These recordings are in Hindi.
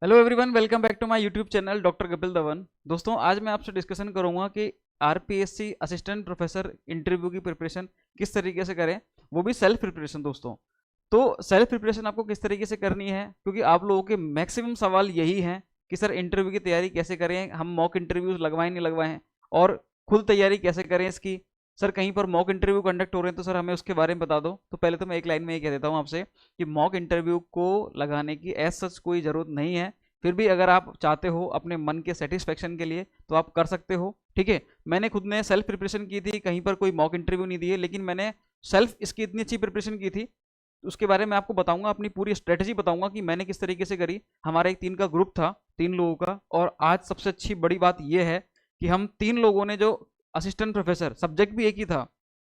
Hello everyone, welcome back to my YouTube channel doctor Kapil Dhawan. दोस्तों, आज मैं आपसे डिस्कशन करूंगा कि आरपीएससी असिस्टेंट प्रोफेसर इंटरव्यू की प्रिपरेशन किस तरीके से करें, वो भी सेल्फ प्रिपरेशन। दोस्तों, तो सेल्फ प्रिपरेशन आपको किस तरीके से करनी है, क्योंकि आप लोगों के मैक्सिमम सवाल यही हैं कि सर इंटरव्यू की तैयारी कैसे करें, हम मॉक इंटरव्यूज लगवाएं नहीं लगवाएं, और खुद तैयारी कैसे करें इसकी। सर कहीं पर मॉक इंटरव्यू कंडक्ट हो रहे हैं तो सर हमें उसके बारे में बता दो। तो पहले तो मैं एक लाइन में ये कह देता हूँ आपसे कि मॉक इंटरव्यू को लगाने की एज सच कोई ज़रूरत नहीं है। फिर भी अगर आप चाहते हो अपने मन के सेटिस्फेक्शन के लिए तो आप कर सकते हो। ठीक है, मैंने खुद ने सेल्फ प्रिपरेशन की थी, कहीं पर कोई मॉक इंटरव्यू नहीं दिए, लेकिन मैंने सेल्फ इसकी इतनी अच्छी प्रिपरेशन की थी, उसके बारे में आपको बताऊंगा, अपनी पूरी स्ट्रेटजी बताऊंगा कि मैंने किस तरीके से करी। हमारा एक 3 का ग्रुप था, 3 लोगों का, और आज सबसे अच्छी बड़ी बात यह है कि हम 3 लोगों ने जो असिस्टेंट प्रोफेसर, सब्जेक्ट भी एक ही था,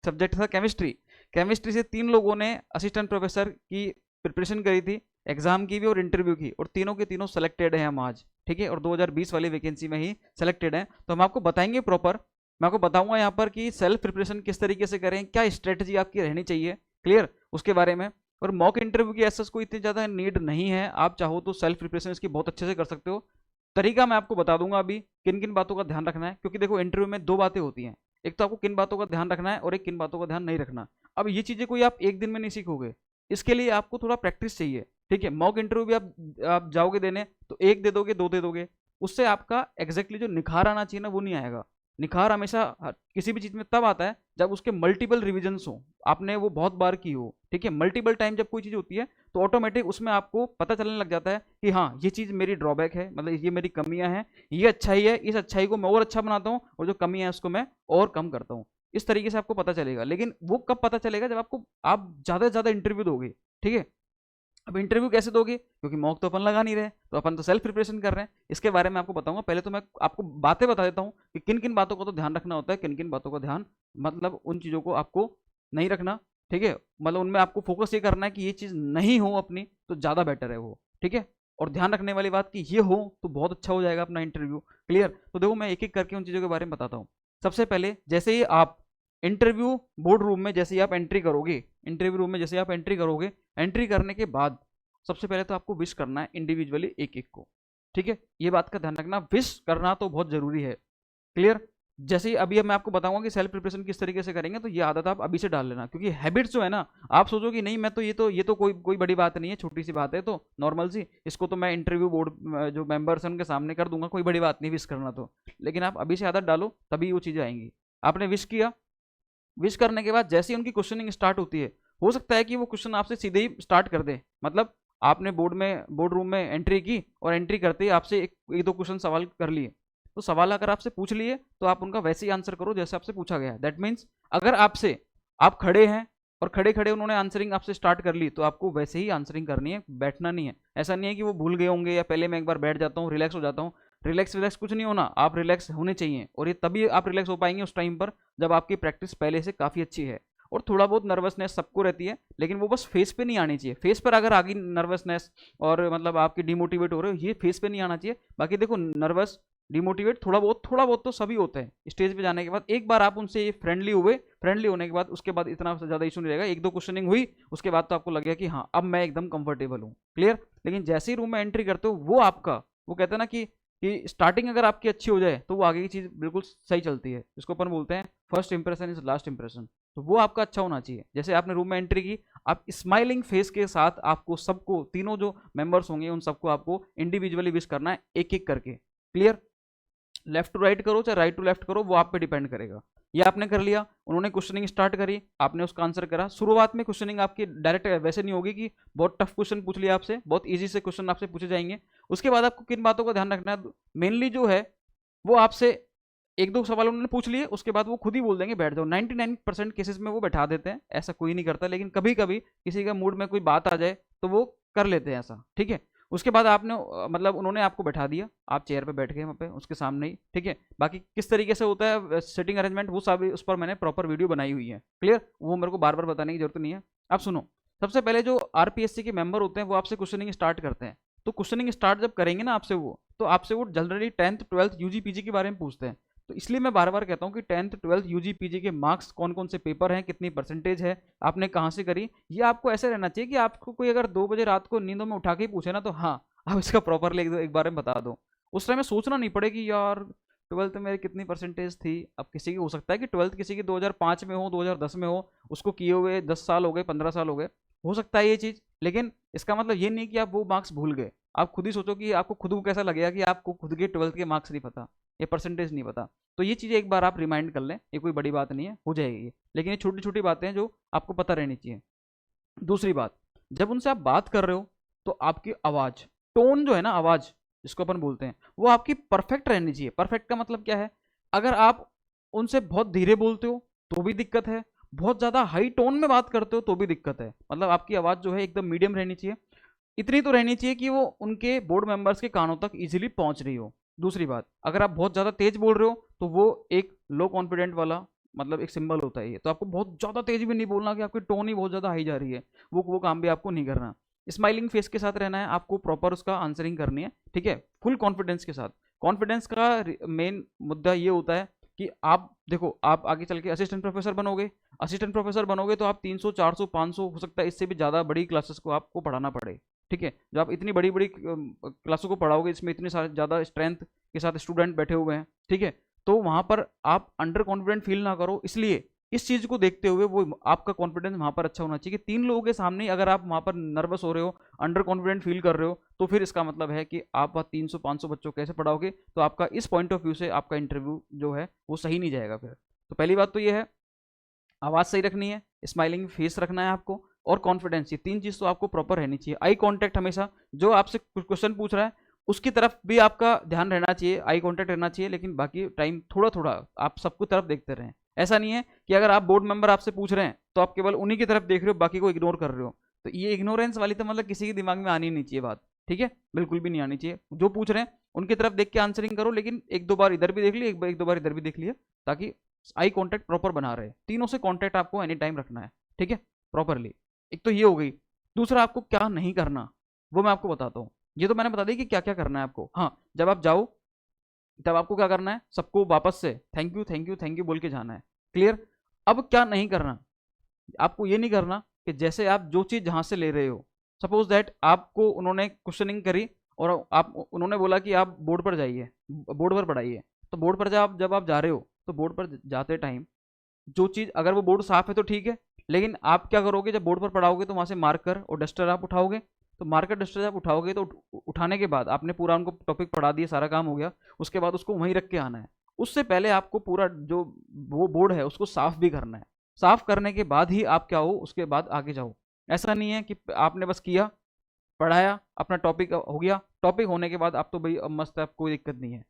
सब्जेक्ट था केमिस्ट्री, केमिस्ट्री से 3 लोगों ने असिस्टेंट प्रोफेसर की प्रिपरेशन करी थी, एग्जाम की भी और इंटरव्यू की, और तीनों के तीनों सेलेक्टेड हैं हम आज। ठीक है, और 2020 वाली वैकेंसी में ही सेलेक्टेड हैं। तो हम आपको बताएंगे प्रॉपर, मैं आपको बताऊंगा यहाँ पर कि सेल्फ प्रिपरेशन किस तरीके से करें, क्या स्ट्रेटजी आपकी रहनी चाहिए, क्लियर उसके बारे में। और मॉक इंटरव्यू की ऐसा कोई इतनी ज़्यादा नीड नहीं है, आप चाहो तो सेल्फ प्रिपरेशन इसकी बहुत अच्छे से कर सकते हो। तरीका मैं आपको बता दूंगा अभी, किन किन बातों का ध्यान रखना है, क्योंकि देखो इंटरव्यू में 2 बातें होती हैं, एक तो आपको किन बातों का ध्यान रखना है और एक किन बातों का ध्यान नहीं रखना। अब ये चीज़ें कोई आप एक दिन में नहीं सीखोगे, इसके लिए आपको थोड़ा प्रैक्टिस चाहिए। ठीक है, मॉक इंटरव्यू भी आप जाओगे देने तो 1 दे दोगे, 2 दे दोगे, उससे आपका एग्जैक्टली जो निखार आना चाहिए ना वो नहीं आएगा। निखार हमेशा किसी भी चीज़ में तब आता है जब उसके मल्टीपल रिविजन्स हो, आपने वो बहुत बार की हो। ठीक है, मल्टीपल टाइम जब कोई चीज़ होती है तो ऑटोमेटिक उसमें आपको पता चलने लग जाता है कि हाँ ये चीज़ मेरी ड्रॉबैक है, मतलब ये मेरी कमियां हैं, ये अच्छाई है, इस अच्छाई को मैं और अच्छा बनाता हूँ और जो कमियां है उसको मैं और कम करता हूँ। इस तरीके से आपको पता चलेगा, लेकिन वो कब पता चलेगा, जब आप ज़्यादा से ज़्यादा इंटरव्यू दोगे। ठीक है, अब इंटरव्यू कैसे दोगे, क्योंकि मॉक तो अपन लगा नहीं रहे, तो अपन तो सेल्फ प्रिपरेशन कर रहे हैं, इसके बारे में आपको बताऊंगा। पहले तो मैं आपको बातें बता देता हूँ कि किन किन बातों का तो ध्यान रखना होता है, किन किन बातों का ध्यान, मतलब उन चीज़ों को आपको नहीं रखना। ठीक है, मतलब उनमें आपको फोकस ये करना है कि ये चीज़ नहीं हो अपनी, तो ज़्यादा बेटर है वो। ठीक है, और ध्यान रखने वाली बात कि ये हो तो बहुत अच्छा हो जाएगा अपना इंटरव्यू। क्लियर, तो देखो मैं एक एक करके उन चीज़ों के बारे में बताता हूँ। सबसे पहले, जैसे ही आप इंटरव्यू बोर्ड रूम में जैसे ही आप एंट्री करोगे, इंटरव्यू रूम में जैसे आप एंट्री करोगे, एंट्री करने के बाद सबसे पहले तो आपको विश करना है इंडिविजुअली एक एक को। ठीक है, ये बात का ध्यान रखना, विश करना तो बहुत जरूरी है। क्लियर, जैसे ही अभी मैं आपको बताऊंगा कि सेल्फ प्रिपरेशन किस तरीके से करेंगे, तो ये आदत आप अभी से डाल लेना, क्योंकि हैबिट्स जो है ना, आप सोचो कि नहीं मैं तो ये तो कोई कोई बड़ी बात नहीं है, छोटी सी बात है, तो नॉर्मल सी, इसको तो मैं इंटरव्यू बोर्ड जो मेंबर्स हैं उनके सामने कर दूंगा, कोई बड़ी बात नहीं विश करना तो। लेकिन आप अभी से आदत डालो, तभी वो चीज़ें आएंगी। आपने विश किया, विश करने के बाद जैसे ही उनकी क्वेश्चनिंग स्टार्ट होती है, हो सकता है कि वो क्वेश्चन आपसे सीधे ही स्टार्ट कर दे, मतलब आपने बोर्ड रूम में एंट्री की और एंट्री करते ही आपसे एक दो क्वेश्चन सवाल कर लिए, तो सवाल अगर आपसे पूछ लिए तो आप उनका वैसे ही आंसर करो जैसे आपसे पूछा गया है। दैट मीन्स अगर आपसे, आप खड़े हैं और खड़े खड़े उन्होंने आंसरिंग आपसे स्टार्ट कर ली, तो आपको वैसे ही आंसरिंग करनी है, बैठना नहीं है। ऐसा नहीं है कि वो भूल गए होंगे या पहले मैं एक बार बैठ जाता हूँ रिलैक्स हो जाता हूँ, रिलैक्स रिलैक्स कुछ नहीं होना, आप रिलैक्स होने चाहिए, और ये तभी आप रिलैक्स हो पाएंगे उस टाइम पर जब आपकी प्रैक्टिस पहले से काफ़ी अच्छी है। और थोड़ा बहुत नर्वसनेस सबको रहती है, लेकिन वो बस फेस पे नहीं आनी चाहिए। फेस पर अगर आ गई नर्वसनेस और मतलब आपकी डिमोटिवेट हो रहे हो, ये फेस पे नहीं आना चाहिए। बाकी देखो नर्वस डिमोटिवेट थोड़ा बहुत तो सभी होते हैं स्टेज पे जाने के बाद। एक बार आप उनसे फ्रेंडली हुए, फ्रेंडली होने के बाद उसके बाद इतना ज़्यादा इशू नहीं रहेगा। एक दो क्वेश्चनिंग हुई उसके बाद तो आपको लगेगा कि हाँ अब मैं एकदम कंफर्टेबल हूँ। क्लियर, लेकिन जैसे ही रूम में एंट्री करते हो, वो आपका, वो कहते हैं ना कि स्टार्टिंग अगर आपकी अच्छी हो जाए तो वो आगे की चीज़ बिल्कुल सही चलती है, जिसको अपन बोलते हैं first impression is last impression. तो वो आपका अच्छा होना चाहिए। जैसे आपने रूम में एंट्री की, आप स्माइलिंग फेस के साथ आपको सबको, तीनों जो मेंबर्स होंगे उन सबको आपको इंडिविजुअली विश करना है, एक एक करके। क्लियर, लेफ्ट टू राइट करो चाहे राइट टू लेफ्ट करो, वो आप पे डिपेंड करेगा। ये आपने कर लिया, उन्होंने क्वेश्चनिंग स्टार्ट करी, आपने उसका आंसर करा। शुरुआत में क्वेश्चनिंग आपकी डायरेक्ट वैसे नहीं होगी कि बहुत टफ क्वेश्चन पूछ लिया आपसे, बहुत इजी से क्वेश्चन आपसे पूछे जाएंगे। उसके बाद आपको किन बातों का ध्यान रखना है, मेनली जो है वो आपसे एक दो सवाल उन्होंने पूछ लिए, उसके बाद वो खुद ही बोल देंगे बैठ जाओ। 99% केसेस में वो बैठा देते हैं, ऐसा कोई नहीं करता, लेकिन कभी कभी किसी का मूड में कोई बात आ जाए तो वो कर लेते हैं ऐसा। ठीक है, उसके बाद आपने मतलब उन्होंने आपको बैठा दिया, आप चेयर पे बैठ गए वहाँ पे उसके सामने ही। ठीक है, बाकी किस तरीके से होता है सेटिंग अरेंजमेंट, वो सब उस पर मैंने प्रॉपर वीडियो बनाई हुई है। क्लियर, वो मेरे को बार बार बताने की जरूरत नहीं है। अब सुनो, सबसे पहले जो आरपीएससी के मेंबर होते हैं वो आपसे क्वेश्चनिंग स्टार्ट करते हैं। तो क्वेश्चनिंग स्टार्ट जब करेंगे ना आपसे वो, तो आपसे वो generally 10th 12th UG PG के बारे में पूछते हैं। तो इसलिए मैं बार बार कहता हूँ कि 10th 12th यूजी पीजी के मार्क्स कौन कौन से पेपर हैं, कितनी परसेंटेज है, आपने कहाँ से करी। ये आपको ऐसे रहना चाहिए कि आपको कोई अगर 2 बजे रात को नींदों में उठा के ही पूछे ना, तो हाँ आप इसका प्रॉपरली एक बार में बता दो। उस टाइम में सोचना नहीं पड़े कि यार 12th में मेरी कितनी परसेंटेज थी। अब किसी की हो सकता है कि 12th किसी की 2005 में हो, 2010 में हो, उसको किए हुए 10 साल हो गए, 15 साल हो गए, हो सकता है ये चीज़। लेकिन इसका मतलब ये नहीं कि आप वो मार्क्स भूल गए। आप खुद ही सोचो कि आपको खुद को कैसा लगेगा कि आपको खुद के 12th के मार्क्स नहीं पता, ये परसेंटेज नहीं पता। तो ये चीज़ें एक बार आप रिमाइंड कर लें, ये कोई बड़ी बात नहीं है, हो जाएगी ये। लेकिन ये छोटी छोटी बातें हैं जो आपको पता रहनी चाहिए। दूसरी बात, जब उनसे आप बात कर रहे हो तो आपकी आवाज़, टोन जो है ना, आवाज़ जिसको अपन बोलते हैं, वो आपकी परफेक्ट रहनी चाहिए। परफेक्ट का मतलब क्या है? अगर आप उनसे बहुत धीरे बोलते हो तो भी दिक्कत है, बहुत ज़्यादा हाई टोन में बात करते हो तो भी दिक्कत है। मतलब आपकी आवाज़ जो है एकदम मीडियम रहनी चाहिए। इतनी तो रहनी चाहिए कि वो उनके बोर्ड मेंबर्स के कानों तक इजीली पहुंच रही हो। दूसरी बात, अगर आप बहुत ज़्यादा तेज बोल रहे हो तो वो एक लो कॉन्फिडेंट वाला मतलब एक सिंबल होता है ये। तो आपको बहुत ज़्यादा तेज भी नहीं बोलना कि आपकी टोन ही बहुत ज़्यादा हाई जा रही है, वो काम भी आपको नहीं करना। स्माइलिंग फेस के साथ रहना है, आपको प्रॉपर उसका आंसरिंग करनी है, ठीक है, फुल कॉन्फिडेंस के साथ। कॉन्फिडेंस का मेन मुद्दा ये होता है कि आप देखो, आप आगे चल के असिस्टेंट प्रोफेसर बनोगे। असिस्टेंट प्रोफेसर बनोगे तो आप 300 400 500 हो सकता है इससे भी ज़्यादा बड़ी क्लासेस को आपको पढ़ाना पड़े, ठीक है। जब आप इतनी बड़ी बड़ी क्लासों को पढ़ाओगे, इसमें इतने सारे ज़्यादा स्ट्रेंथ के साथ स्टूडेंट बैठे हुए हैं, ठीक है, तो वहाँ पर आप अंडर कॉन्फिडेंट फील ना करो। इसलिए इस चीज़ को देखते हुए वो आपका कॉन्फिडेंस वहाँ पर अच्छा होना चाहिए कि 3 लोगों के सामने अगर आप वहाँ पर नर्वस हो रहे हो, अंडर कॉन्फिडेंट फील कर रहे हो, तो फिर इसका मतलब है कि आप 300 500 बच्चों को कैसे पढ़ाओगे। तो आपका इस पॉइंट ऑफ व्यू से आपका इंटरव्यू जो है वो सही नहीं जाएगा फिर। तो पहली बात तो ये है, आवाज़ सही रखनी है, स्माइलिंग फेस रखना है आपको, और कॉन्फिडेंस, ये 3 चीज़ तो आपको प्रॉपर रहनी चाहिए। आई कॉन्टैक्ट, हमेशा जो आपसे क्वेश्चन पूछ रहा है उसकी तरफ भी आपका ध्यान रहना चाहिए, आई कॉन्टैक्ट रहना चाहिए। लेकिन बाकी टाइम थोड़ा थोड़ा आप सबको तरफ देखते रहें। ऐसा नहीं है कि अगर आप बोर्ड मेंबर आपसे पूछ रहे हैं तो आप केवल उन्हीं की तरफ देख रहे हो, बाकी को इग्नोर कर रहे हो। तो ये इग्नोरेंस वाली तो मतलब किसी के दिमाग में आनी नहीं चाहिए बात, ठीक है, बिल्कुल भी नहीं आनी चाहिए। जो पूछ रहे हैं उनकी तरफ देख के आंसरिंग करो, लेकिन एक दो बार इधर भी देख लिए, एक दो बार इधर भी देख लिया, ताकि आई कांटेक्ट प्रॉपर बना रहे। तीनों से कांटेक्ट आपको एनी टाइम रखना है, ठीक है, प्रॉपरली। एक तो ये हो गई। दूसरा, आपको क्या नहीं करना वो मैं आपको बताता हूँ। ये तो मैंने बता दी कि क्या क्या करना है आपको। हाँ, जब आप जाओ तब आपको क्या करना है, सबको वापस से thank you thank you thank you बोल के जाना है, क्लियर। अब क्या नहीं करना, आपको ये नहीं करना कि जैसे आप जो चीज़ जहाँ से ले रहे हो, सपोज दैट आपको उन्होंने क्वेश्चनिंग करी और आप उन्होंने बोला कि आप बोर्ड पर जाइए, बोर्ड पर पढ़ाइए। तो बोर्ड पर जब आप जा रहे हो तो बोर्ड पर जाते टाइम जो चीज़, अगर वो बोर्ड साफ है तो ठीक है, लेकिन आप क्या करोगे, जब बोर्ड पर पढ़ाओगे तो वहाँ से मार्कर और डस्टर आप उठाओगे। तो मार्कर डस्टर जब उठाओगे तो उठाने के बाद आपने पूरा उनको टॉपिक पढ़ा दिया, सारा काम हो गया, उसके बाद उसको वहीं रख के आना है। उससे पहले आपको पूरा जो वो बोर्ड है उसको साफ भी करना है। साफ करने के बाद ही आप क्या हो, उसके बाद आगे जाओ। ऐसा नहीं है कि आपने बस किया, पढ़ाया, अपना टॉपिक हो गया, टॉपिक होने के बाद आप तो भाई अब मस्त है, कोई दिक्कत नहीं है।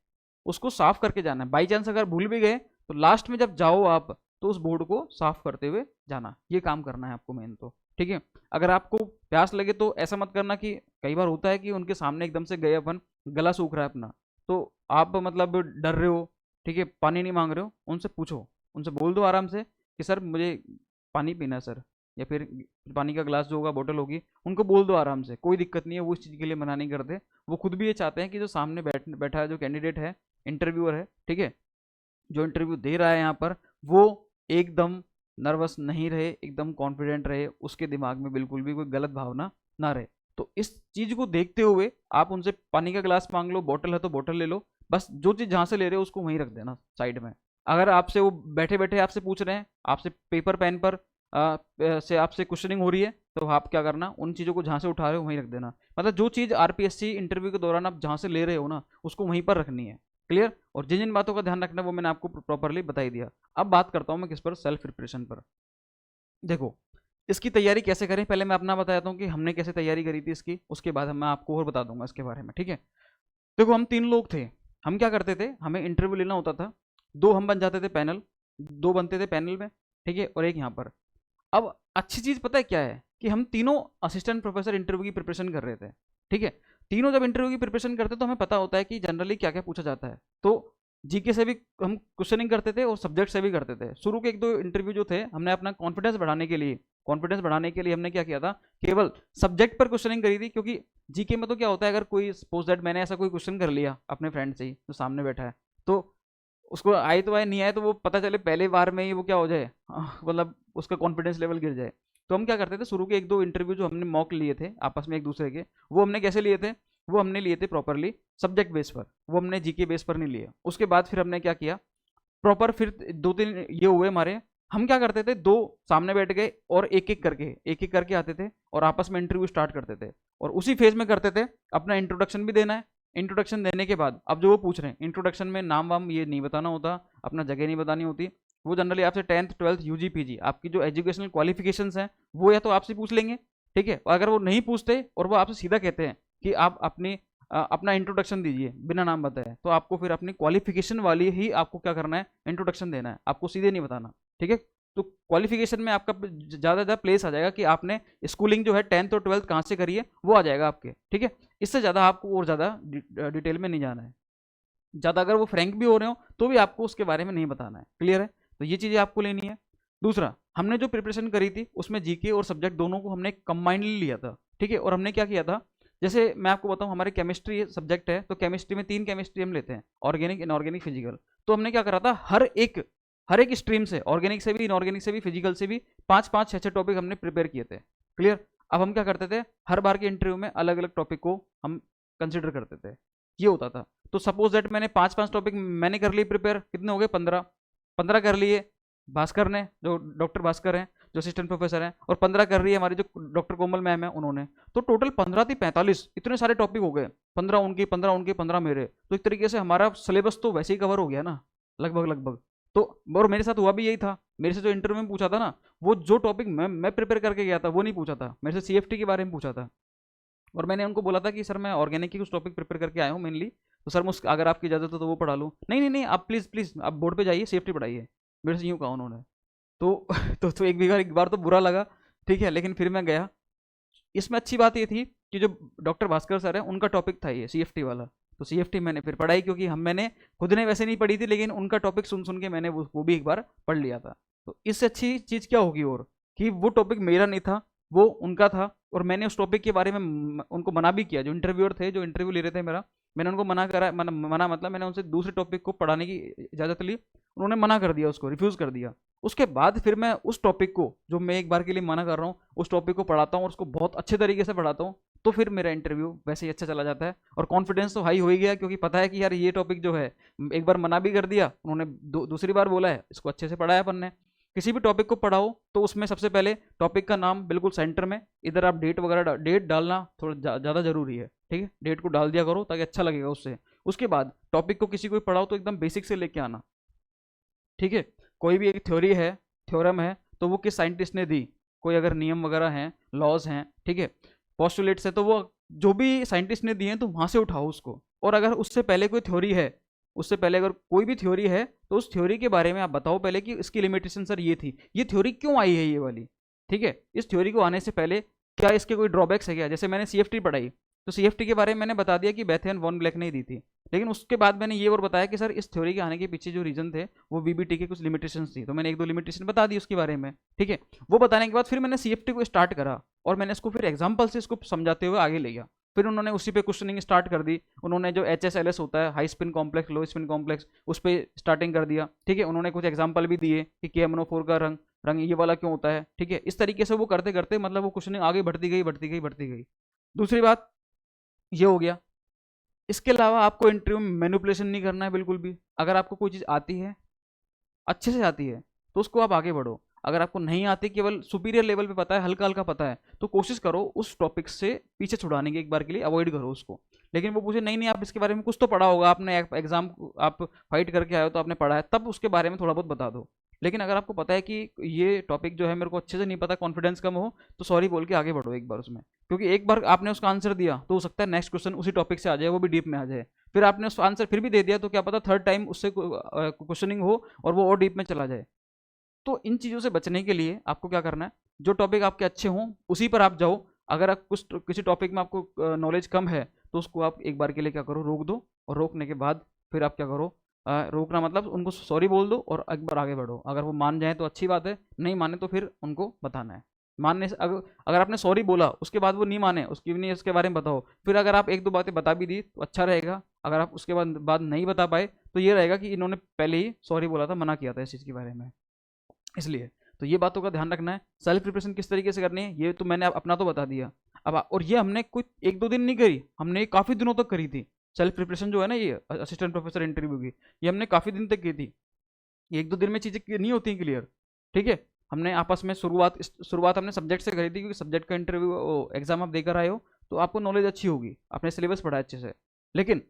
उसको साफ करके जाना है। बाई चांस अगर भूल भी गए तो लास्ट में जब जाओ आप तो उस बोर्ड को साफ करते हुए जाना, ये काम करना है आपको मेन तो, ठीक है। अगर आपको प्यास लगे तो ऐसा मत करना कि कई बार होता है कि उनके सामने एकदम से गए अपन, गला सूख रहा है अपना, तो आप मतलब डर रहे हो, ठीक है, पानी नहीं मांग रहे हो, उनसे पूछो, उनसे बोल दो आराम से कि सर मुझे पानी पीना है सर, या फिर पानी का ग्लास जो होगा, बोतल होगी, उनको बोल दो आराम से, कोई दिक्कत नहीं है। वो इस चीज़ के लिए मना नहीं करते। वो खुद भी ये चाहते हैं कि जो सामने बैठा है, जो कैंडिडेट है, इंटरव्यूअर है, ठीक है, जो इंटरव्यू दे रहा है यहाँ पर, वो एकदम नर्वस नहीं रहे, एकदम कॉन्फिडेंट रहे, उसके दिमाग में बिल्कुल भी कोई गलत भावना ना रहे। तो इस चीज़ को देखते हुए आप उनसे पानी का ग्लास मांग लो, बोतल है तो बोतल ले लो, बस जो चीज़ जहाँ से ले रहे हो उसको वहीं रख देना साइड में। अगर आपसे वो बैठे बैठे आपसे पूछ रहे हैं, आपसे पेपर पेन पर से आपसे क्वेश्चनिंग हो रही है, तो आप क्या करना, उन चीज़ों को जहाँ से उठा रहे हो वहीं रख देना। मतलब जो चीज़ आरपीएससी इंटरव्यू के दौरान आप जहाँ से ले रहे हो ना, उसको वहीं पर रखनी है, क्लियर। और जिन जिन बातों का ध्यान रखना है वो मैंने आपको प्रॉपरली बता ही दिया। अब बात करता हूँ मैं किस पर, सेल्फ प्रिपरेशन पर। देखो, इसकी तैयारी कैसे करें, पहले मैं अपना बताता हूँ कि हमने कैसे तैयारी करी थी इसकी, उसके बाद मैं आपको और बता दूंगा इसके बारे में, ठीक है। देखो, हम 3 लोग थे। हम क्या करते थे, हमें इंटरव्यू लेना होता था, 2 हम बन जाते थे पैनल, 2 बनते थे पैनल में, ठीक है, और एक यहाँ पर। अब अच्छी चीज़ पता है क्या है, कि हम तीनों असिस्टेंट प्रोफेसर इंटरव्यू की प्रिपरेशन कर रहे थे, ठीक है। तीनों जब इंटरव्यू की प्रिपरेशन करते तो हमें पता होता है कि जनरली क्या क्या पूछा जाता है। तो जीके से भी हम क्वेश्चनिंग करते थे और सब्जेक्ट से भी करते थे। शुरू के 1-2 इंटरव्यू जो थे, हमने अपना कॉन्फिडेंस बढ़ाने के लिए हमने क्या किया था, केवल सब्जेक्ट पर क्वेश्चनिंग करी थी। क्योंकि जीके में तो क्या होता है, अगर कोई सपोज दैट मैंने ऐसा कोई क्वेश्चन कर लिया अपने फ्रेंड से ही जो सामने बैठा है, तो उसको आए तो आए, नहीं आए तो वो पता चले पहले बार में ही वो क्या हो जाए, मतलब उसका कॉन्फिडेंस लेवल गिर जाए। तो हम क्या करते थे, शुरू के 1-2 इंटरव्यू जो हमने मॉक लिए थे आपस में एक दूसरे के, वो हमने कैसे लिए थे, वो हमने लिए थे प्रॉपरली सब्जेक्ट बेस पर, वो हमने जीके बेस पर नहीं लिए। उसके बाद फिर हमने क्या किया, प्रॉपर फिर 2-3 ये हुए हमारे, हम क्या करते थे, 2 सामने बैठ गए और एक एक करके आते थे और आपस में इंटरव्यू स्टार्ट करते थे और उसी फेज में करते थे। अपना इंट्रोडक्शन भी देना है, इंट्रोडक्शन देने के बाद अब जो वो पूछ रहे हैं इंट्रोडक्शन में नाम वाम ये नहीं बताना होता, अपना जगह नहीं बतानी होती। वो जनरली आपसे 10th 12th यूजी पीजी आपकी जो एजुकेशनल क्वालिफिकेशंस हैं वो या तो आपसे पूछ लेंगे, ठीक है। अगर वो नहीं पूछते और वो आपसे सीधा कहते हैं कि आप अपना इंट्रोडक्शन दीजिए बिना नाम बताए, तो आपको फिर अपनी क्वालिफिकेशन वाली ही आपको क्या करना है, इंट्रोडक्शन देना है, आपको सीधे नहीं बताना, ठीक है। तो क्वालिफिकेशन में आपका ज़्यादा प्लेस आ जाएगा कि आपने स्कूलिंग जो है 10th और 12th कहाँ से करी है वो आ जाएगा आपके, ठीक है। इससे ज़्यादा आपको और ज़्यादा डिटेल में नहीं जाना है। ज़्यादा अगर वो फ्रैंक भी हो रहे हो तो भी आपको उसके बारे में नहीं बताना है, क्लियर है। तो ये चीज़ें आपको लेनी है। दूसरा, हमने जो प्रिपरेशन करी थी उसमें जीके और सब्जेक्ट दोनों को हमने कंबाइंडली लिया था, ठीक है। और हमने क्या किया था, जैसे मैं आपको बताऊं, हमारे केमिस्ट्री सब्जेक्ट है तो केमिस्ट्री में 3 केमिस्ट्री हम लेते हैं, ऑर्गेनिक, इनऑर्गेनिक, फिजिकल। तो हमने क्या करा था, हर एक स्ट्रीम से, ऑर्गेनिक से भी, इनऑर्गेनिक से भी, फिजिकल से भी 5-5 6-6 टॉपिक हमने प्रिपेयर किए थे, क्लियर। अब हम क्या करते थे, हर बार के इंटरव्यू में अलग अलग टॉपिक को हम कंसिडर करते थे, ये होता था। तो सपोज दैट मैंने 5-5 टॉपिक मैंने कर लिए प्रिपेयर, कितने हो गए, 15 कर लिए। भास्कर ने, जो डॉक्टर भास्कर हैं जो असिस्टेंट प्रोफेसर हैं, और 15 कर रही है हमारी जो डॉक्टर कोमल मैम है उन्होंने। तो टोटल 15 थी 45, इतने सारे टॉपिक हो गए, 15 उनकी, 15 मेरे। तो एक तरीके से हमारा सिलेबस तो वैसे ही कवर हो गया ना, लगभग। तो और मेरे साथ हुआ भी यही था, मेरे से जो इंटरव्यू में पूछा था ना, वो जो टॉपिक मैं प्रिपेयर करके गया था वो नहीं पूछा था, मेरे से सीएफटी के बारे में पूछा था। और मैंने उनको बोला था कि सर मैं ऑर्गेनिक की कुछ टॉपिक प्रिपेयर करके आया हूँ मेनली, तो सर मुझ अगर आपकी इजाज़त हो तो वो पढ़ा लूँ। नहीं, आप प्लीज़ आप बोर्ड पे जाइए, सेफ्टी पढ़ाइए, मेरे से यूँ कहा उन्होंने। तो तो एक बार तो बुरा लगा, ठीक है, लेकिन फिर मैं गया। इसमें अच्छी बात ये थी कि जो डॉक्टर भास्कर सर है उनका टॉपिक था ये सीएफटी वाला, तो सीएफटी मैंने फिर पढ़ाई, क्योंकि मैंने खुद ने वैसे नहीं पढ़ी थी, लेकिन उनका टॉपिक सुन सुन के मैंने वो भी एक बार पढ़ लिया था। तो इससे अच्छी चीज़ क्या होगी और कि वो टॉपिक मेरा नहीं था, वो उनका था, और मैंने उस टॉपिक के बारे में उनको मना भी किया, जो इंटरव्यूअर थे, जो इंटरव्यू ले रहे थे मेरा, मैंने उनको मना करा, मना मतलब मैंने उनसे दूसरे टॉपिक को पढ़ाने की इजाज़त ली, उन्होंने मना कर दिया, उसको रिफ्यूज़ कर दिया। उसके बाद फिर मैं उस टॉपिक को, जो मैं एक बार के लिए मना कर रहा हूँ, उस टॉपिक को पढ़ाता हूँ और उसको बहुत अच्छे तरीके से पढ़ाता हूँ, तो फिर मेरा इंटरव्यू वैसे ही अच्छा चला जाता है। और कॉन्फिडेंस तो हाई हो ही गया, क्योंकि पता है कि यार ये टॉपिक जो है, एक बार मना भी कर दिया उन्होंने, दूसरी बार बोला है, इसको अच्छे से पढ़ाया अपन ने। किसी भी टॉपिक को पढ़ाओ तो उसमें सबसे पहले टॉपिक का नाम बिल्कुल सेंटर में, इधर आप डेट वगैरह, डेट डालना थोड़ा ज़्यादा जरूरी है, ठीक है, डेट को डाल दिया करो ताकि अच्छा लगेगा उससे। उसके बाद टॉपिक को किसी को पढ़ाओ तो एकदम बेसिक से लेके आना, ठीक है। कोई भी एक थ्योरी है, थ्योरम है, तो वो किस साइंटिस्ट ने दी, कोई अगर नियम वगैरह हैं, लॉज हैं, ठीक है, पोस्टुलेट्स है, तो वो जो भी साइंटिस्ट ने दिए हैं तो वहाँ से उठाओ उसको। और अगर उससे पहले कोई थ्योरी है, उससे पहले अगर कोई भी थ्योरी है, तो उस थ्योरी के बारे में आप बताओ पहले कि इसकी लिमिटेशन सर ये थी, ये थ्योरी क्यों आई है ये वाली, ठीक है। इस थ्योरी को आने से पहले क्या इसके कोई ड्रॉबैक्स है क्या, जैसे मैंने सीएफटी पढ़ाई, तो सीएफटी के बारे में मैंने बता दिया कि बेथेन वॉन ब्लैक ने दी थी, लेकिन उसके बाद मैंने ये और बताया कि सर इस थ्योरी के आने के पीछे जो रीजन थे वो बीबीटी के कुछ लिमिटेशंस थी, तो मैंने 1-2 लिमिटेशन बता दी उसके बारे में, ठीक है। वो बताने के बाद फिर मैंने सीएफटी को स्टार्ट करा और मैंने इसको फिर एग्जाम्पल से इसको समझाते हुए आगे ले गया। फिर उन्होंने उसी पे क्वेश्चनिंग स्टार्ट कर दी, उन्होंने जो HSLS होता है, हाई स्पिन कॉम्प्लेक्स, लो स्पिन कॉम्प्लेक्स, उस पर स्टार्टिंग कर दिया, ठीक है। उन्होंने कुछ एग्जाम्पल भी दिए कि KMNO4 का रंग ये वाला क्यों होता है, ठीक है। इस तरीके से वो करते करते मतलब वो क्वेश्चनिंग आगे बढ़ती गई। दूसरी बात ये हो गया। इसके अलावा आपको इंटरव्यू में मैनिपुलेशन नहीं करना है बिल्कुल भी। अगर आपको कोई चीज़ आती है, अच्छे से आती है, तो उसको आप आगे बढ़ो। अगर आपको नहीं आती, केवल सुपीरियर लेवल पे पता है, हल्का हल्का पता है, तो कोशिश करो उस टॉपिक से पीछे छुड़ाने की, एक बार के लिए अवॉइड करो उसको। लेकिन वो पूछे नहीं आप इसके बारे में कुछ तो पढ़ा होगा, आपने एग्जाम आप फाइट करके आए हो तो आपने पढ़ा है, तब उसके बारे में थोड़ा बहुत बता दो। लेकिन अगर आपको पता है कि ये टॉपिक जो है मेरे को अच्छे से नहीं पता, कॉन्फिडेंस कम हो, तो सॉरी बोल के आगे बढ़ो एक बार उसमें। क्योंकि एक बार आपने उसका आंसर दिया तो हो सकता है नेक्स्ट क्वेश्चन उसी टॉपिक से आ जाए, वो भी डीप में आ जाए। फिर आपने उसका आंसर फिर भी दे दिया तो क्या पता थर्ड टाइम उससे क्वेश्चनिंग हो और वो और डीप में चला जाए। तो इन चीज़ों से बचने के लिए आपको क्या करना है, जो टॉपिक आपके अच्छे हों उसी पर आप जाओ। अगर आप किसी टॉपिक में आपको नॉलेज कम है तो उसको आप एक बार के लिए क्या करो, रोक दो, और रोकने के बाद फिर आप क्या करो, रोकना मतलब उनको सॉरी बोल दो और एक बार आगे बढ़ो। अगर वो मान जाए तो अच्छी बात है, नहीं माने तो फिर उनको बताना है। मानने से अगर आपने सॉरी बोला उसके बाद वो नहीं माने, उसकी नहीं, उसके बारे में बताओ। फिर अगर आप 1-2 बातें बता भी दी तो अच्छा रहेगा। अगर आप उसके बाद नहीं बता पाए तो ये रहेगा कि इन्होंने पहले ही सॉरी बोला था, मना किया था इस चीज़ के बारे में। इसलिए तो ये बातों का ध्यान रखना है। सेल्फ प्रिपरेशन किस तरीके से करनी है ये तो मैंने अपना तो बता दिया। अब और ये हमने कोई 1-2 दिन नहीं करी, हमने ये काफ़ी दिनों तक करी थी। सेल्फ प्रिपरेशन जो है ना, ये असिस्टेंट प्रोफेसर इंटरव्यू की, ये हमने काफ़ी दिन तक की थी। 1-2 दिन में चीज़ें नहीं होती क्लियर, ठीक है। हमने आपस में शुरुआत हमने सब्जेक्ट से करी थी, क्योंकि सब्जेक्ट का इंटरव्यू एग्जाम आप देकर आए हो तो आपको नॉलेज अच्छी होगी, आपने सिलेबस पढ़ा अच्छे से। लेकिन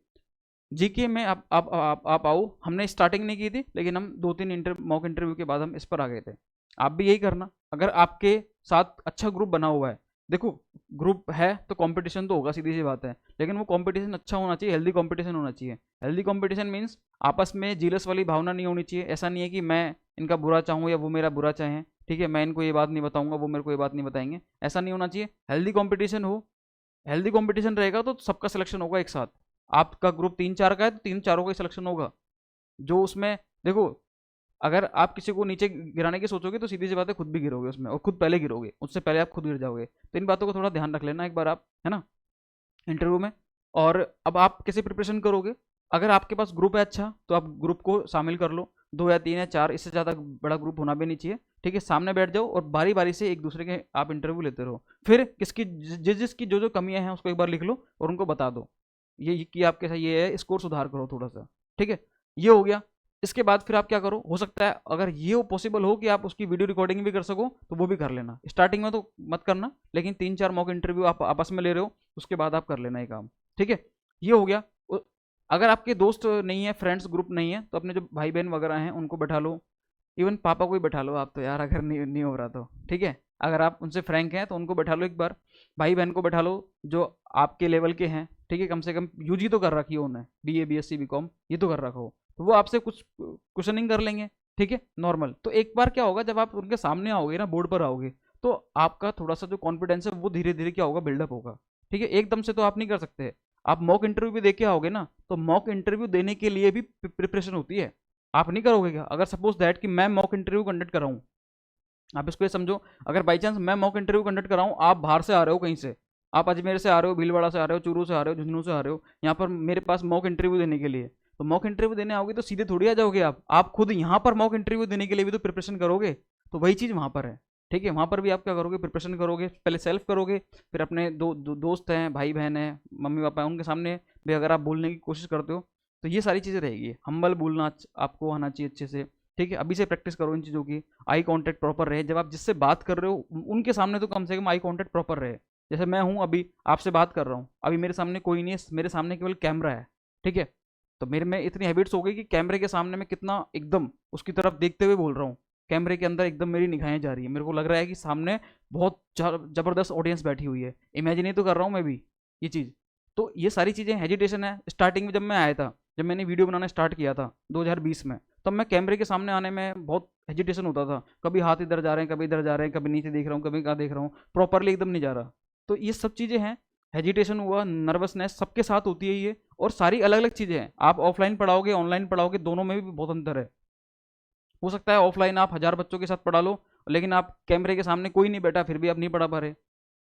जीके में आप आओ, हमने स्टार्टिंग नहीं की थी, लेकिन हम 2-3 मॉक इंटरव्यू के बाद हम इस पर आ गए थे। आप भी यही करना, अगर आपके साथ अच्छा ग्रुप बना हुआ है, देखो ग्रुप है तो कंपटीशन तो होगा, सीधी सी बात है, लेकिन वो कंपटीशन अच्छा होना चाहिए, हेल्दी कंपटीशन होना चाहिए। हेल्दी कंपटीशन मीन्स आपस में जीलस वाली भावना नहीं होनी चाहिए। ऐसा नहीं है कि मैं इनका बुरा चाहूँ या वो मेरा बुरा चाहें, ठीक है, मैं इनको ये बात नहीं बताऊंगा, वो मेरे को ये बात नहीं बताएंगे, ऐसा नहीं होना चाहिए। हेल्दी कंपटीशन हो, हेल्दी कंपटीशन रहेगा तो सबका सिलेक्शन होगा एक साथ। आपका ग्रुप 3-4 का है तो 3-4 का ही सिलेक्शन होगा। जो उसमें देखो, अगर आप किसी को नीचे गिराने की सोचोगे तो सीधी सी बात है, खुद भी गिरोगे उसमें, और खुद पहले गिरोगे, उससे पहले आप खुद गिर जाओगे। तो इन बातों को थोड़ा ध्यान रख लेना एक बार आप, है ना, इंटरव्यू में। और अब आप कैसे प्रिपरेशन करोगे, अगर आपके पास ग्रुप है अच्छा तो आप ग्रुप को शामिल कर लो, 2 या 3 या 4, इससे ज़्यादा बड़ा ग्रुप होना भी नहीं चाहिए, ठीक है। सामने बैठ जाओ और बारी बारी से एक दूसरे के आप इंटरव्यू लेते रहो। फिर किसकी जिसकी जो जो कमियां हैं उसको एक बार लिख लो और उनको बता दो, ये कि आपके साथ ये है, इसको सुधार करो थोड़ा सा, ठीक है। ये हो गया। इसके बाद फिर आप क्या करो, हो सकता है अगर ये पॉसिबल हो कि आप उसकी वीडियो रिकॉर्डिंग भी कर सको तो वो भी कर लेना। स्टार्टिंग में तो मत करना, लेकिन 3-4 मॉक इंटरव्यू आप आपस में ले रहे हो, उसके बाद आप कर लेना ये काम, ठीक है। ये हो गया। अगर आपके दोस्त नहीं है, फ्रेंड्स ग्रुप नहीं है, तो अपने जो भाई बहन वगैरह हैं उनको बैठा लो, इवन पापा को भी बैठा लो आप तो यार, अगर नहीं हो रहा तो, ठीक है। अगर आप उनसे फ्रैंक हैं तो उनको बैठा लो एक बार, भाई बहन को बैठा लो जो आपके लेवल के हैं, ठीक है। कम से कम यूजी तो कर रखी हो उन्हें, बीए बीएससी बीकॉम ये तो कर रखा हो, तो वो आपसे कुछ क्वेश्चनिंग कर लेंगे, ठीक है, नॉर्मल। तो एक बार क्या होगा, जब आप उनके सामने आओगे ना, बोर्ड पर आओगे, तो आपका थोड़ा सा जो कॉन्फिडेंस है वो धीरे धीरे क्या होगा, बिल्डअप होगा, ठीक है। एकदम से तो आप नहीं कर सकते। आप मॉक इंटरव्यू भी दे के आओगे ना, तो मॉक इंटरव्यू देने के लिए भी प्रिपरेशन होती है। आप नहीं करोगे क्या, अगर सपोज दैट कि मैं मॉक इंटरव्यू कंडक्ट कर रहा हूँ, आप इसको ये समझो, अगर बाई चांस मैं मॉक इंटरव्यू कंडक्ट कर रहा हूँ, आप बाहर से आ रहे हो कहीं से, आप अजमेर से आ रहे हो, भीलवाड़ा से आ रहे हो, चूरू से आ रहे हो, झुंझुनू से आ रहे हो, यहाँ पर मेरे पास मॉक इंटरव्यू देने के लिए, तो मॉक इंटरव्यू देने आओगे तो सीधे थोड़ी आ जाओगे आप खुद यहाँ पर मॉक इंटरव्यू देने के लिए भी तो प्रिपरेशन करोगे। तो वही चीज़ वहाँ पर है, ठीक है। वहाँ पर भी आप क्या करोगे, प्रिपरेशन करोगे, पहले सेल्फ करोगे, फिर अपने दोस्त हैं, भाई बहन हैं, मम्मी पापा हैं, उनके सामने भी अगर आप बोलने की कोशिश करते हो तो ये सारी चीज़ें रहेगी। हम्बल बोलना आपको आना चाहिए अच्छे से, ठीक है। अभी से प्रैक्टिस करो इन चीज़ों की। आई कांटेक्ट प्रॉपर रहे, जब आप जिससे बात कर रहे हो उनके सामने तो कम से कम आई कांटेक्ट प्रॉपर रहे। जैसे मैं हूँ अभी आपसे बात कर रहा हूँ, अभी मेरे सामने कोई नहीं है, मेरे सामने केवल कैमरा है, ठीक है। तो मेरे में इतनी हैबिट्स हो गई कि कैमरे के सामने मैं कितना एकदम उसकी तरफ देखते हुए बोल रहा हूँ, कैमरे के अंदर एकदम मेरी निगाहें जा रही है, मेरे को लग रहा है कि सामने बहुत ज़बरदस्त ऑडियंस बैठी हुई है, इमेजिन ही तो कर रहा हूँ मैं भी ये चीज़। तो ये सारी चीज़ें हेजिटेशन है। स्टार्टिंग में जब मैं आया था, जब मैंने वीडियो बनाना स्टार्ट किया था 2020 में, तब मैं कैमरे के सामने आने में बहुत हेजिटेशन होता था, कभी हाथ इधर जा रहे हैं, कभी इधर जा रहे हैं, कभी नीचे देख रहा हूँ, कभी कहाँ देख रहा हूँ, प्रॉपरली एकदम नहीं जा रहा। तो ये सब चीज़ें हैं, हेजिटेशन हुआ, नर्वसनेस सबके साथ होती है ये, और सारी अलग अलग चीज़ें हैं। आप ऑफलाइन पढ़ाओगे, ऑनलाइन पढ़ाओगे, दोनों में भी बहुत अंतर है। हो सकता है ऑफलाइन आप 1000 बच्चों के साथ पढ़ा लो, लेकिन आप कैमरे के सामने कोई नहीं बैठा फिर भी आप नहीं पढ़ा पा रहे।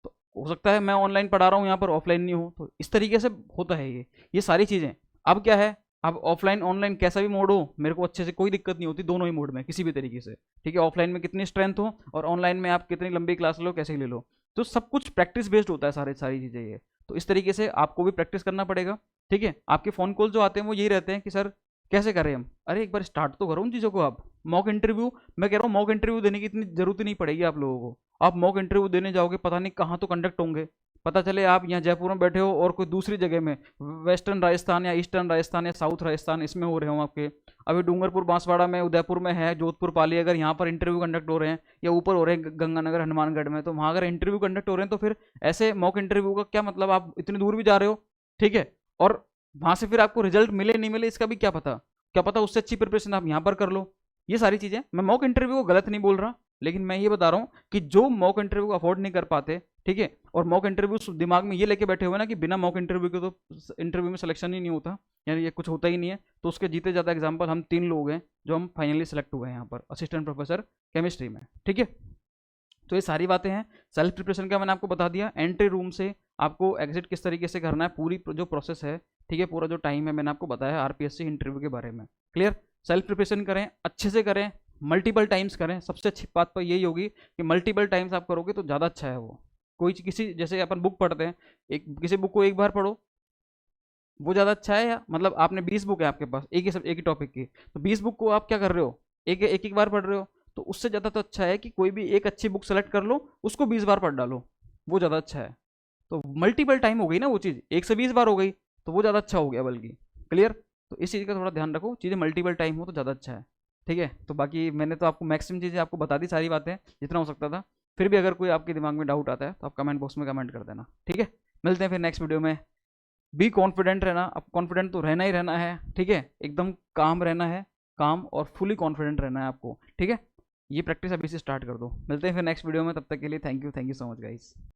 तो हो सकता है मैं ऑनलाइन पढ़ा रहा हूँ, यहाँ पर ऑफलाइन नहीं हूँ, तो इस तरीके से होता है ये सारी चीज़ें। अब क्या है, अब ऑफलाइन ऑनलाइन कैसा भी मोड हो, मेरे को अच्छे से कोई दिक्कत नहीं होती दोनों ही मोड में, किसी भी तरीके से, ठीक है। ऑफलाइन में कितनी स्ट्रेंथ हो और ऑनलाइन में आप कितनी लंबी क्लास लो, कैसे ले लो, तो सब कुछ प्रैक्टिस बेस्ड होता है, सारी चीज़ें ये। तो इस तरीके से आपको भी प्रैक्टिस करना पड़ेगा, ठीक है। आपके फ़ोन कॉल जो आते हैं वो यही रहते हैं कि सर कैसे करें हम, अरे एक बार स्टार्ट तो करो उन चीज़ों को। आप मॉक इंटरव्यू, मैं कह रहा हूँ मॉक इंटरव्यू देने की इतनी जरूरत ही नहीं पड़ेगी आप लोगों को। आप मॉक इंटरव्यू देने जाओगे, पता नहीं कहाँ तो कंडक्ट होंगे, पता चले आप यहाँ जयपुर में बैठे हो और कोई दूसरी जगह में वेस्टर्न राजस्थान या ईस्टर्न राजस्थान या साउथ राजस्थान इसमें हो रहे हो आपके, अभी डूंगरपुर बांसवाड़ा में, उदयपुर में है, जोधपुर पाली, अगर यहाँ पर इंटरव्यू कंडक्ट हो रहे हैं, या ऊपर हो रहे हैं गंगानगर हनुमानगढ़ में, तो वहाँ अगर इंटरव्यू कंडक्ट हो रहे हैं तो फिर ऐसे मॉक इंटरव्यू का क्या मतलब, आप इतनी दूर भी जा रहे हो, ठीक है। और वहाँ से फिर आपको रिजल्ट मिले नहीं मिले इसका भी क्या पता, क्या पता उससे अच्छी प्रिपरेशन आप यहाँ पर कर लो। ये सारी चीज़ें, मैं मॉक इंटरव्यू को गलत नहीं बोल रहा, लेकिन मैं ये बता रहा हूँ कि जो मॉक इंटरव्यू को अफोर्ड नहीं कर पाते, ठीक है, और मॉक इंटरव्यू दिमाग में ये लेके बैठे हुए ना कि बिना मॉक इंटरव्यू के तो इंटरव्यू में सिलेक्शन ही नहीं होता, यानी ये कुछ होता ही नहीं है, तो उसके जीते ज़्यादा एग्जाम्पल हम 3 लोग हैं जो हम फाइनली सेलेक्ट हुए हैं यहाँ पर असिस्टेंट प्रोफेसर केमिस्ट्री में, ठीक है। तो ये सारी बातें हैं सेल्फ प्रिपरेशन का, मैंने आपको बता दिया। एंट्री रूम से आपको एग्जिट किस तरीके से करना है, पूरी जो प्रोसेस है, ठीक है, पूरा जो टाइम है मैंने आपको बताया आरपीएससी इंटरव्यू के बारे में, क्लियर। सेल्फ प्रिपरेशन करें, अच्छे से करें, मल्टीपल टाइम्स करें। सबसे अच्छी बात पर यही होगी कि मल्टीपल टाइम्स आप करोगे तो ज़्यादा अच्छा है वो कोई किसी, जैसे अपन बुक पढ़ते हैं, एक किसी बुक को एक बार पढ़ो वो ज़्यादा अच्छा है, या मतलब आपने 20 बुक है आपके पास एक ही टॉपिक की, तो 20 बुक को आप क्या कर रहे हो, एक बार पढ़ रहे हो, तो उससे ज़्यादा तो अच्छा है कि कोई भी एक अच्छी बुक सेलेक्ट कर लो, उसको 20 बार पढ़ डालो, वो ज़्यादा अच्छा है। तो मल्टीपल टाइम हो गई ना वो चीज़, 1 से 20 बार हो गई, तो वो ज़्यादा अच्छा हो गया बल्कि। क्लियर? तो इस चीज़ का थोड़ा ध्यान रखो, चीज़ें मल्टीपल टाइम हो तो ज़्यादा अच्छा है। ठीक है, तो बाकी मैंने तो आपको मैक्सिमम चीज़ें आपको बता दी, सारी बातें जितना हो सकता था। फिर भी अगर कोई आपके दिमाग में डाउट आता है तो आप कमेंट बॉक्स में कमेंट कर देना। ठीक है, मिलते हैं फिर नेक्स्ट वीडियो में। बी कॉन्फिडेंट रहना, अब कॉन्फिडेंट तो रहना ही रहना है। ठीक है, एकदम काम रहना है, काम और फुली कॉन्फिडेंट रहना है आपको। ठीक है, ये प्रैक्टिस अभी से स्टार्ट कर दो। मिलते हैं फिर नेक्स्ट वीडियो में, तब तक के लिए thank you so much guys.